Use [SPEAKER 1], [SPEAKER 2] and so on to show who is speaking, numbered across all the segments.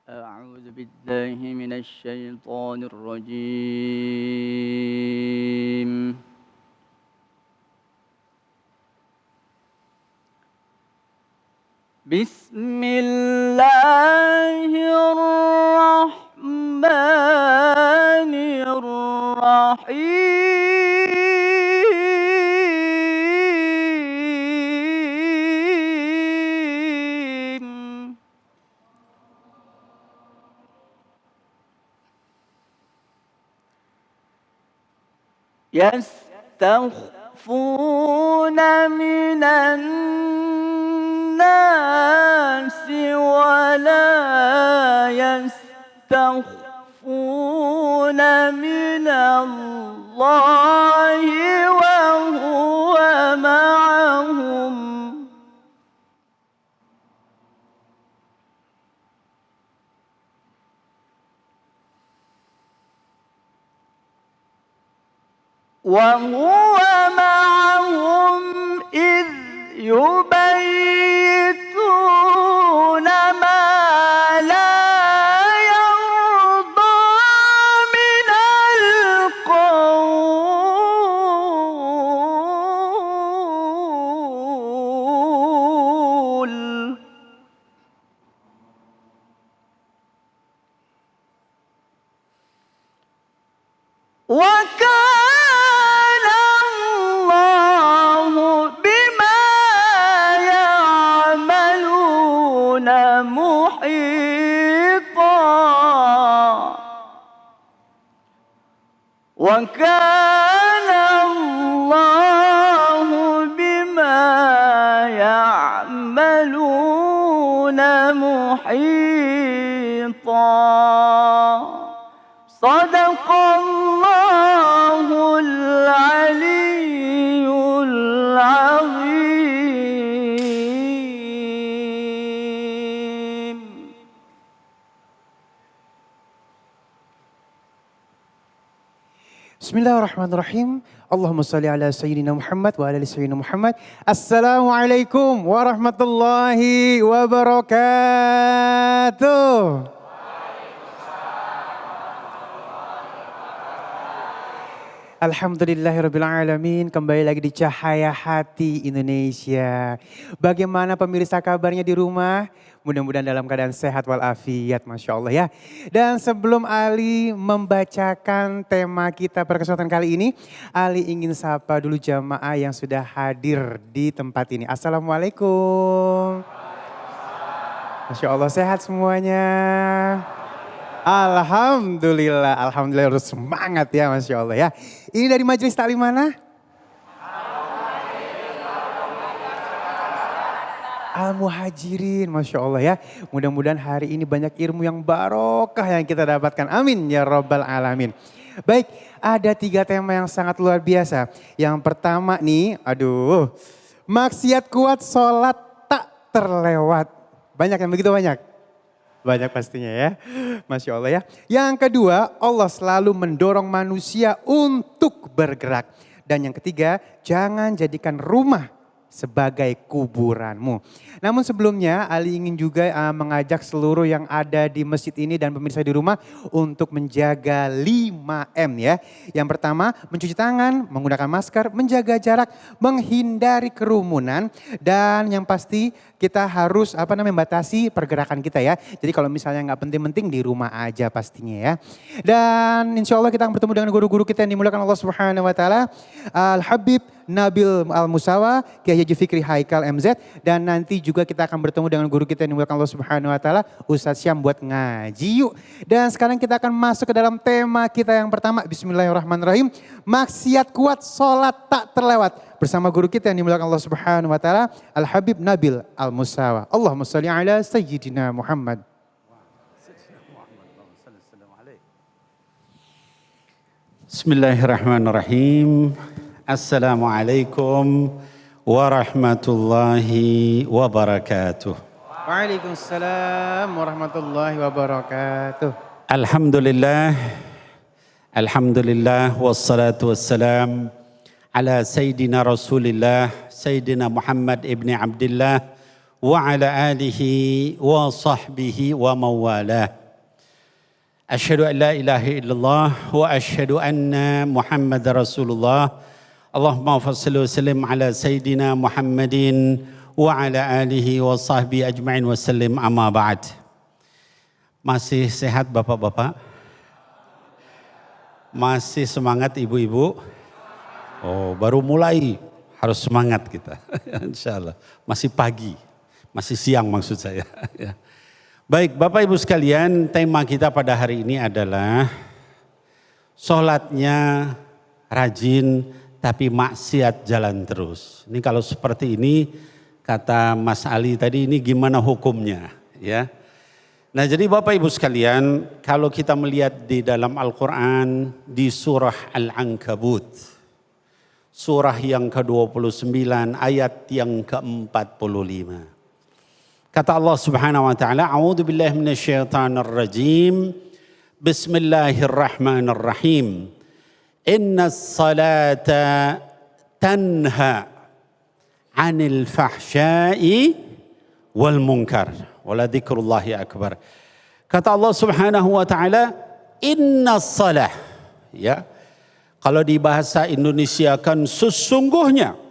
[SPEAKER 1] أعوذ بالله من الشيطان الرجيم. بسم الله الرحمن الرحيم. يستخفون من الناس ولا يستخفون من الله وهو معهم إذ يبيتون ما لا يرضى من القول وكان الله بما يعملون محيطا وكان الله بما يعملون محيطا صدق الله العلي العظيم.
[SPEAKER 2] Bismillahirrahmanirrahim. Allahumma salli ala Sayyidina Muhammad wa ala ali Sayyidina Muhammad. Assalamualaikum warahmatullahi wabarakatuh. Alhamdulillahirrabbilalamin, kembali lagi di Cahaya Hati Indonesia. Bagaimana pemirsa kabarnya di rumah? Mudah-mudahan dalam keadaan sehat walafiat, Masya Allah ya. Dan sebelum Ali membacakan tema kita pada kesempatan kali ini, Ali ingin sapa dulu jamaah yang sudah hadir di tempat ini. Assalamualaikum. Masya Allah, sehat semuanya. Alhamdulillah, alhamdulillah harus semangat ya Masya Allah ya. Ini dari majelis taklim mana? Al-Muhajirin, Masya Allah ya. Mudah-mudahan hari ini banyak ilmu yang barokah yang kita dapatkan. Amin ya Rabbal Alamin. Baik, ada 3 tema yang sangat luar biasa. Yang pertama nih, maksiat kuat, sholat tak terlewat. Banyak yang begitu banyak? Banyak pastinya ya, Masya Allah ya. Yang kedua, Allah selalu mendorong manusia untuk bergerak. Dan yang ketiga, jangan jadikan rumah sebagai kuburanmu. Namun sebelumnya Ali ingin juga mengajak seluruh yang ada di masjid ini dan pemirsa di rumah untuk menjaga 5M ya. Yang pertama, mencuci tangan, menggunakan masker, menjaga jarak, menghindari kerumunan, dan yang pasti kita harus membatasi pergerakan kita ya. Jadi kalau misalnya nggak penting-penting di rumah aja pastinya ya. Dan insya Allah kita akan bertemu dengan guru-guru kita yang dimuliakan Allah Subhanahu Wa Taala. Al-Habib Nabil Al-Musawa, Kiai Haji Fikri Haikal MZ, dan nanti juga kita akan bertemu dengan guru kita yang dimuliakan Allah Subhanahu Wa Taala, Ustadz Syam buat ngaji yuk. Dan sekarang kita akan masuk ke dalam tema kita yang pertama. Bismillahirrahmanirrahim. Maksiat kuat, sholat tak terlewat. Bersama guru kita yang dimuliakan Allah Subhanahu Wa Taala, Al-Habib Nabil Al-Musawa. Allahumma sholli ala Sayyidina Muhammad.
[SPEAKER 3] Bismillahirrahmanirrahim. Assalamualaikum warahmatullahi wabarakatuh.
[SPEAKER 2] Waalaikumsalam warahmatullahi wabarakatuh.
[SPEAKER 3] Alhamdulillah, alhamdulillah wassalatu wassalam ala Sayyidina Rasulillah, Sayyidina Muhammad ibni Abdillah وعلى آله وصحبه ومن والاه. أشهد أن لا إله إلا الله وأشهد أن محمد رسول الله. اللهم صل وسلم على سيدنا محمد وعلى آله وصحبه أجمعين وسلم أما بعد. Masih sehat bapak-bapak? Masih semangat ibu-ibu? Oh, baru mulai harus semangat kita. Insya Allah. Masih pagi, masih siang maksud saya. Baik Bapak Ibu sekalian, tema kita pada hari ini adalah sholatnya rajin tapi maksiat jalan terus. Ini kalau seperti ini kata Mas Ali tadi, ini gimana hukumnya ya? Nah jadi Bapak Ibu sekalian, kalau kita melihat di dalam Al-Quran di surah Al-Ankabut, surah yang ke-29 ayat yang ke-45. Kata Allah Subhanahu wa taala, A'udzu billahi minasyaitonir rajim. Bismillahirrahmanirrahim. Innas salata tanha 'anil fahsya'i wal munkar. Wala dzikrullahi akbar. Kata Allah Subhanahu wa taala, innas salah. Ya. Kalau di bahasa Indonesia kan sesungguhnya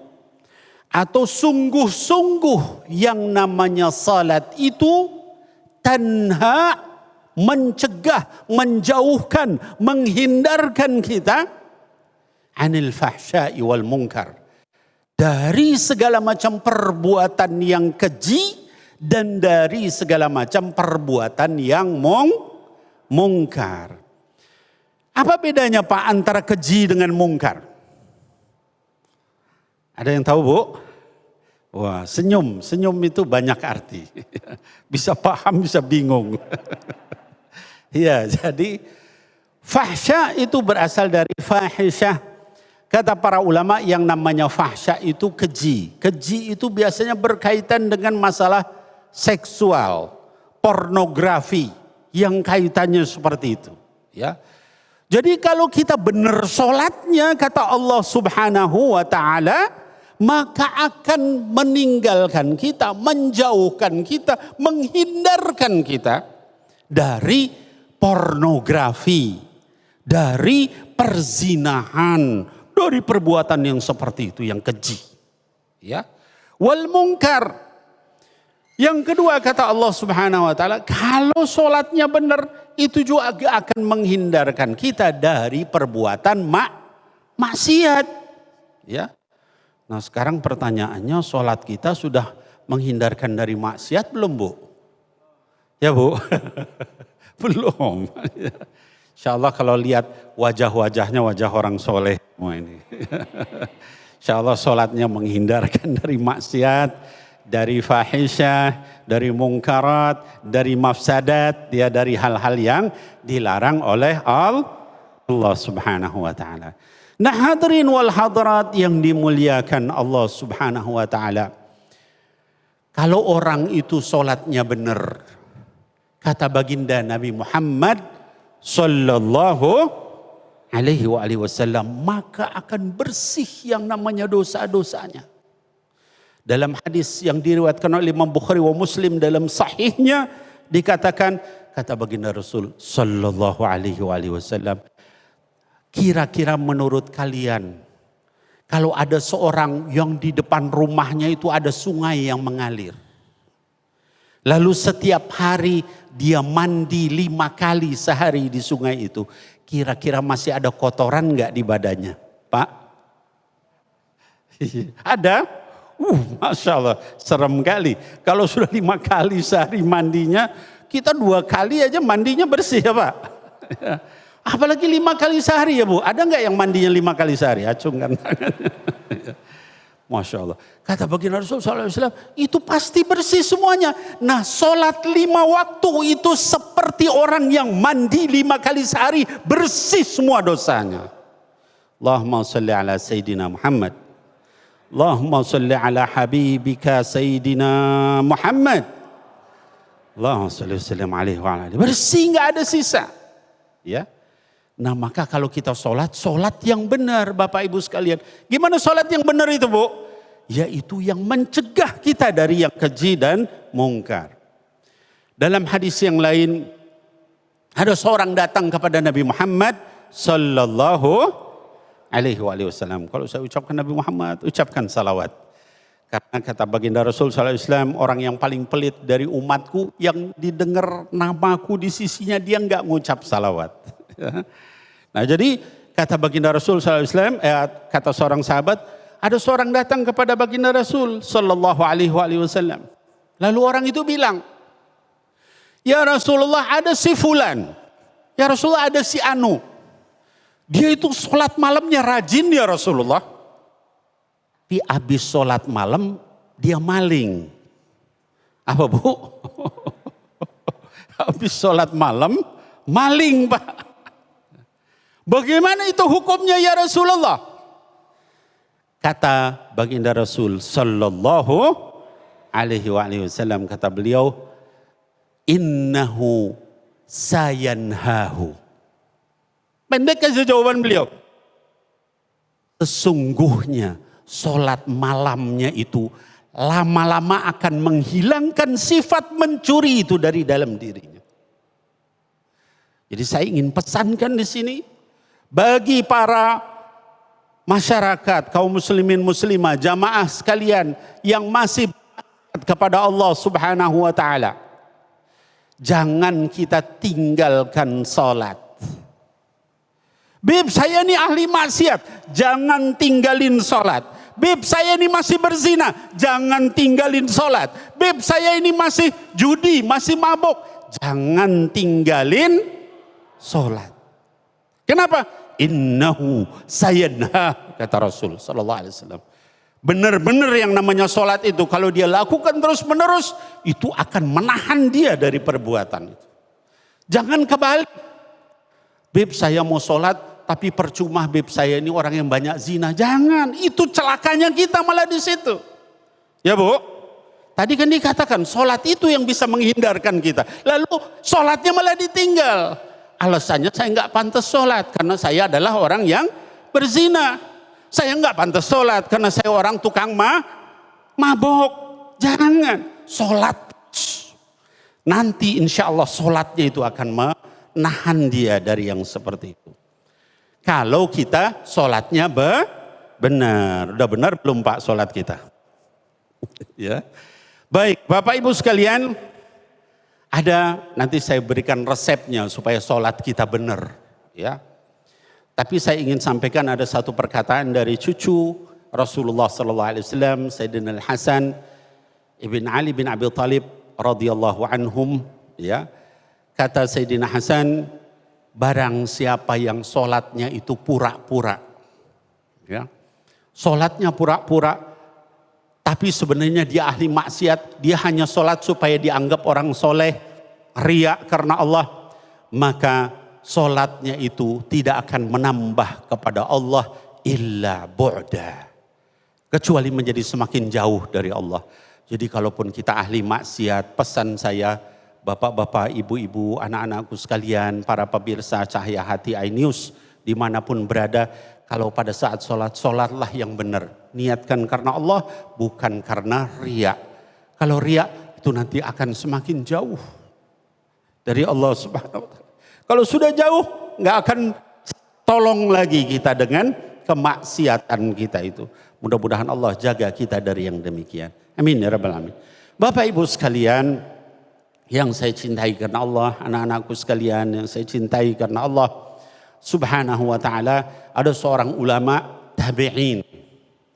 [SPEAKER 3] atau sungguh-sungguh yang namanya salat itu tanha, mencegah, menjauhkan, menghindarkan kita anil fahsya'i wal munkar. Dari segala macam perbuatan yang keji dan dari segala macam perbuatan yang mungkar. Apa bedanya Pak antara keji dengan mungkar? Ada yang tahu Bu? Wah, senyum itu banyak arti. Bisa paham, bisa bingung. Ya, jadi fahsya itu berasal dari fahisyah. Kata para ulama yang namanya fahsya itu keji. Keji itu biasanya berkaitan dengan masalah seksual, pornografi yang kaitannya seperti itu. Ya. Jadi kalau kita benar sholatnya kata Allah Subhanahu wa ta'ala, maka akan meninggalkan kita, menjauhkan kita, menghindarkan kita dari pornografi, dari perzinahan, dari perbuatan yang seperti itu, yang keji. Ya. Wal munkar. Yang kedua kata Allah Subhanahu wa taala, kalau sholatnya benar itu juga akan menghindarkan kita dari perbuatan maksiat. Ya. Nah sekarang pertanyaannya, sholat kita sudah menghindarkan dari maksiat belum Bu? Ya Bu? Belum. Insya Allah kalau lihat wajah-wajahnya wajah orang soleh semua ini. Insya Allah sholatnya menghindarkan dari maksiat, dari fahisyah, dari mungkarat, dari mafsadat, ya, dari hal-hal yang dilarang oleh Allah Subhanahu wa taala. Nah, hadirin wal hadirat yang dimuliakan Allah Subhanahu wa taala. Kalau orang itu salatnya benar, kata baginda Nabi Muhammad sallallahu alaihi wasallam, maka akan bersih yang namanya dosa-dosanya. Dalam hadis yang diriwayatkan oleh Imam Bukhari wa Muslim dalam sahihnya dikatakan, kata baginda Rasul sallallahu alaihi wasallam, kira-kira menurut kalian kalau ada seorang yang di depan rumahnya itu ada sungai yang mengalir, lalu setiap hari dia mandi 5 kali sehari di sungai itu, kira-kira masih ada kotoran enggak di badannya Pak? Ada? Masya Allah, serem kali. Kalau sudah 5 kali sehari mandinya, kita 2 kali aja mandinya bersih ya Pak. Apalagi 5 kali sehari ya Bu. Ada nggak yang mandinya 5 kali sehari? Acungkan tangannya. Masya Allah. Kata baginda Rasulullah SAW, itu pasti bersih semuanya. Nah sholat 5 waktu itu seperti orang yang mandi 5 kali sehari, bersih semua dosanya. Allahumma salli ala Sayyidina Muhammad. Allahumma salli ala habibika Sayyidina Muhammad. Allahumma salli wasallam alaihi wa alihi. Bersih, nggak ada sisa. Ya. Nah maka kalau kita sholat yang benar Bapak Ibu sekalian. Gimana sholat yang benar itu Bu? yaitu yang mencegah kita dari yang keji dan mungkar. Dalam hadis yang lain, ada seorang datang kepada Nabi Muhammad sallallahu alaihi wasallam. Kalau saya ucapkan Nabi Muhammad, ucapkan salawat. Karena kata baginda Rasul sallallahu alaihi wasallam, orang yang paling pelit dari umatku, yang didengar namaku di sisinya dia enggak ngucap salawat. Nah jadi kata baginda Rasul sallallahu alaihi wasallam, kata seorang sahabat, ada seorang datang kepada baginda Rasul sallallahu alaihi wasallam. Lalu orang itu bilang, ya Rasulullah, ada si fulan. Ya Rasulullah, ada si anu. Dia itu sholat malamnya rajin ya Rasulullah. Tapi habis sholat malam dia maling. Apa bu? Habis sholat malam maling Pak. Bagaimana itu hukumnya ya Rasulullah? Kata baginda Rasul sallallahu alaihi wasallam, kata beliau, innahu sayanhahu. Pendek aja jawaban beliau. Sesungguhnya sholat malamnya itu lama-lama akan menghilangkan sifat mencuri itu dari dalam dirinya. Jadi saya ingin pesankan di sini bagi para masyarakat, kaum muslimin muslimah, jamaah sekalian yang masih kepada Allah Subhanahu wa taala. Jangan kita tinggalkan sholat. Bib, saya ini ahli maksiat, jangan tinggalin sholat. Bib, saya ini masih berzina, jangan tinggalin sholat. Bib, saya ini masih judi, masih mabuk, jangan tinggalin sholat. Kenapa? Innahu sayanha, kata Rasul sallallahu alaihi wasallam. Benar-benar yang namanya sholat itu kalau dia lakukan terus menerus, itu akan menahan dia dari perbuatan itu. Jangan kebalik. Bib, saya mau sholat tapi percuma, bib, saya ini orang yang banyak zina. Jangan, itu celakanya kita malah di situ. Ya bu, tadi kan dikatakan sholat itu yang bisa menghindarkan kita. Lalu sholatnya malah ditinggal. Alasannya saya nggak pantas sholat karena saya adalah orang yang berzina. Saya nggak pantas sholat karena saya orang tukang mabok. Jangan, sholat. Nanti insya Allah sholatnya itu akan menahan dia dari yang seperti itu. Kalau kita sholatnya benar. Udah benar belum Pak sholat kita? Ya. Baik Bapak Ibu sekalian, ada nanti saya berikan resepnya supaya sholat kita benar. Ya. Tapi saya ingin sampaikan ada satu perkataan dari cucu Rasulullah SAW, Sayyidina Al-Hasan ibn Ali bin Abi Thalib radhiyallahu anhum. Ya. Kata Sayyidina Hasan, barang siapa yang sholatnya itu pura-pura. Ya. Sholatnya pura-pura, tapi sebenarnya dia ahli maksiat. Dia hanya sholat supaya dianggap orang soleh, riya karena Allah. Maka sholatnya itu tidak akan menambah kepada Allah illa bu'da. Kecuali menjadi semakin jauh dari Allah. Jadi kalaupun kita ahli maksiat, pesan saya, Bapak-bapak, ibu-ibu, anak-anakku sekalian, para pemirsa Cahaya Hati iNews, dimanapun berada, kalau pada saat sholat, sholatlah yang benar. Niatkan karena Allah, bukan karena riya. Kalau riya, itu nanti akan semakin jauh dari Allah Subhanahu wa ta'ala. Kalau sudah jauh, nggak akan tolong lagi kita dengan kemaksiatan kita itu. Mudah-mudahan Allah jaga kita dari yang demikian. Amin ya rabbal alamin. Bapak Ibu sekalian, yang saya cintai karena Allah, anak-anakku sekalian yang saya cintai karena Allah Subhanahu wa ta'ala, ada seorang ulama tabi'in,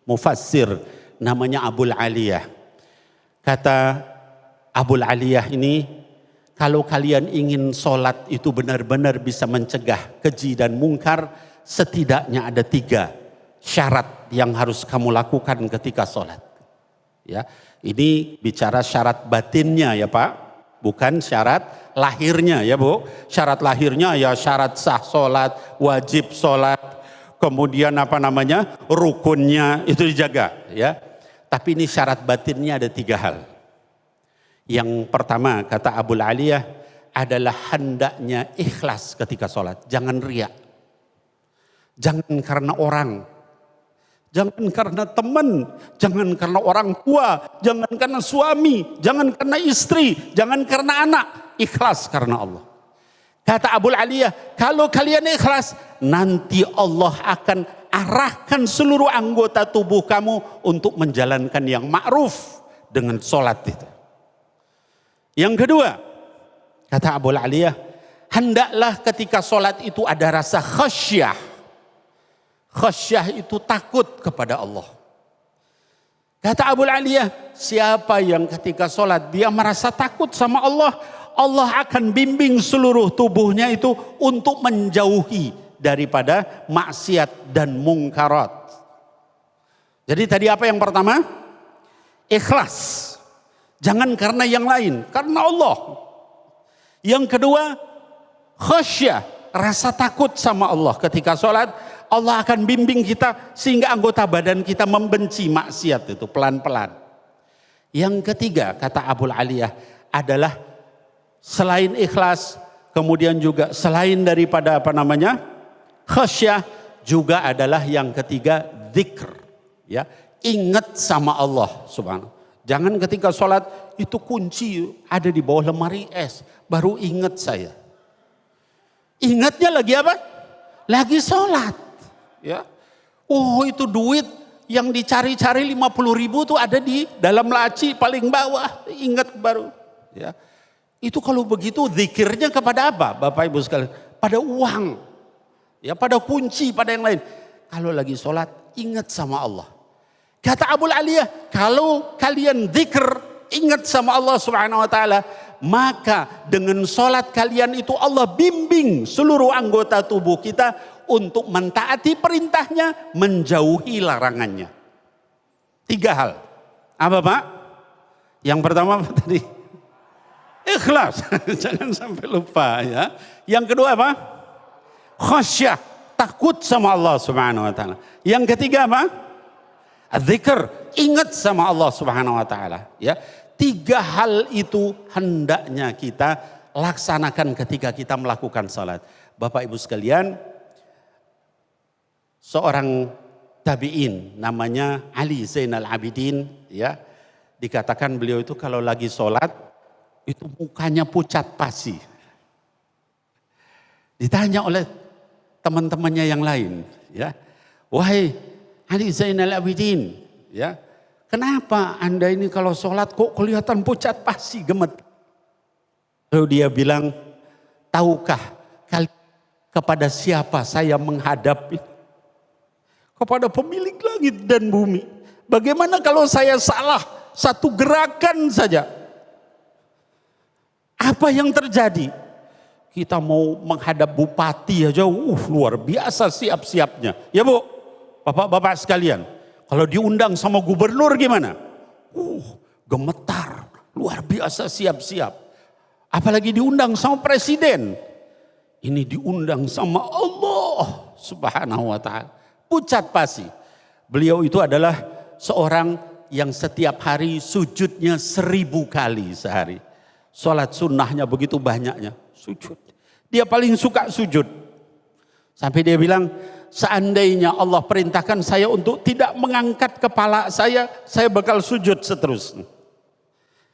[SPEAKER 3] mufassir, namanya Abul Aliyah. Kata Abul Aliyah ini, kalau kalian ingin sholat itu benar-benar bisa mencegah keji dan mungkar, setidaknya ada 3 syarat yang harus kamu lakukan ketika sholat. Ya, ini bicara syarat batinnya ya Pak. Bukan syarat lahirnya ya Bu. Syarat lahirnya ya syarat sah sholat, wajib sholat, kemudian rukunnya itu dijaga ya. Tapi ini syarat batinnya ada 3 hal. Yang pertama kata Abul Aliyah adalah hendaknya ikhlas ketika sholat. Jangan riya. Jangan karena orang. Jangan karena teman, jangan karena orang tua, jangan karena suami, jangan karena istri, jangan karena anak. Ikhlas karena Allah. Kata Abul Aliyah, kalau kalian ikhlas, nanti Allah akan arahkan seluruh anggota tubuh kamu untuk menjalankan yang ma'ruf dengan sholat itu. Yang kedua, kata Abul Aliyah, hendaklah ketika sholat itu ada rasa khasyah. Khasyah itu takut kepada Allah. Kata Abul Aliyah, siapa yang ketika sholat dia merasa takut sama Allah, Allah akan bimbing seluruh tubuhnya itu untuk menjauhi daripada maksiat dan mungkarat. Jadi tadi apa yang pertama? Ikhlas. Jangan karena yang lain, karena Allah. Yang kedua, khasyah, rasa takut sama Allah ketika sholat. Allah akan bimbing kita sehingga anggota badan kita membenci maksiat itu pelan-pelan. Yang ketiga, kata Abul Aliyah, adalah selain ikhlas, kemudian juga selain daripada khasyah, juga adalah yang ketiga zikr. Ya, ingat sama Allah subhanahu. Jangan ketika sholat itu kunci ada di bawah lemari es, baru ingat saya. Ingatnya lagi apa? Lagi sholat. Ya, oh itu duit yang dicari-cari 50.000 tuh ada di dalam laci paling bawah, ingat baru. Ya, itu kalau begitu zikirnya kepada apa, Bapak Ibu sekalian? Pada uang, ya pada kunci, pada yang lain. Kalau lagi sholat ingat sama Allah. Kata Abul Aliyah, kalau kalian zikir ingat sama Allah Subhanahu Wa Taala, maka dengan sholat kalian itu Allah bimbing seluruh anggota tubuh kita untuk mentaati perintahnya, menjauhi larangannya. 3 hal. Apa Pak? Yang pertama apa tadi? Ikhlas. Jangan sampai lupa ya. Yang kedua apa? Khasyah. Takut sama Allah subhanahu wa ta'ala. Yang ketiga apa? Zikr. Ingat sama Allah subhanahu wa ta'ala. Ya. 3 hal itu hendaknya kita laksanakan ketika kita melakukan salat. Bapak Ibu sekalian, seorang tabi'in namanya Ali Zainal Abidin, ya, dikatakan beliau itu kalau lagi sholat itu mukanya pucat pasi. Ditanya oleh teman-temannya yang lain, ya, wahai Ali Zainal Abidin, ya, kenapa anda ini kalau sholat kok kelihatan pucat pasi, gemetar? Lalu dia bilang, tahukah kepada siapa saya menghadap? Kepada pemilik langit dan bumi. Bagaimana kalau saya salah satu gerakan saja? Apa yang terjadi? Kita mau menghadap bupati aja, luar biasa siap-siapnya. Ya Bu, Bapak-bapak sekalian, kalau diundang sama gubernur gimana? Gemetar, luar biasa siap-siap. Apalagi diundang sama presiden. Ini diundang sama Allah Subhanahu Wa Ta'ala. Pucat pasi. Beliau itu adalah seorang yang setiap hari sujudnya 1000 kali sehari. Sholat sunnahnya begitu banyaknya. Sujud. Dia paling suka sujud. Sampai dia bilang, seandainya Allah perintahkan saya untuk tidak mengangkat kepala saya bakal sujud seterusnya.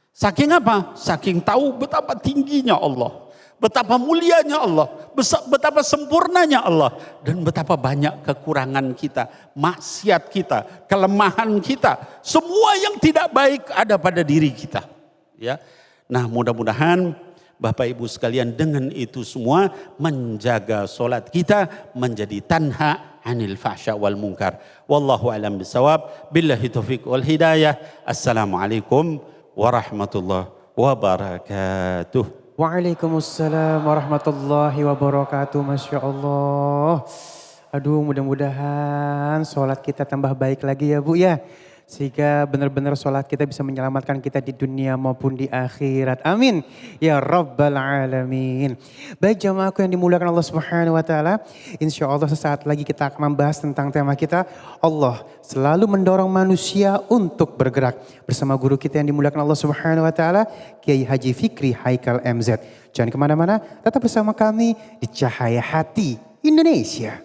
[SPEAKER 3] Saking apa? Saking tahu betapa tingginya Allah. Betapa mulianya Allah, betapa sempurnanya Allah, dan betapa banyak kekurangan kita, maksiat kita, kelemahan kita, semua yang tidak baik ada pada diri kita. Ya, nah mudah-mudahan Bapak Ibu sekalian dengan itu semua menjaga solat kita menjadi tanha anil fahsya wal munkar. Wallahu a'lam bishawab. Billahi taufiq wal hidayah. Assalamualaikum warahmatullahi wabarakatuh.
[SPEAKER 2] Waalaikumsalam warahmatullahi wabarakatuh. Masya Allah. Aduh, mudah-mudahan sholat kita tambah baik lagi ya Bu ya. Sehingga benar-benar sholat kita bisa menyelamatkan kita di dunia maupun di akhirat. Amin. Ya Rabbal Alamin. Baik jamaahku yang dimuliakan Allah Subhanahu Wa Taala. Insya Allah sesaat lagi kita akan membahas tentang tema kita. Allah selalu mendorong manusia untuk bergerak. Bersama guru kita yang dimuliakan Allah Subhanahu Wa Taala, Kiai Haji Fikri Haikal MZ. Jangan kemana-mana, tetap bersama kami di Cahaya Hati Indonesia.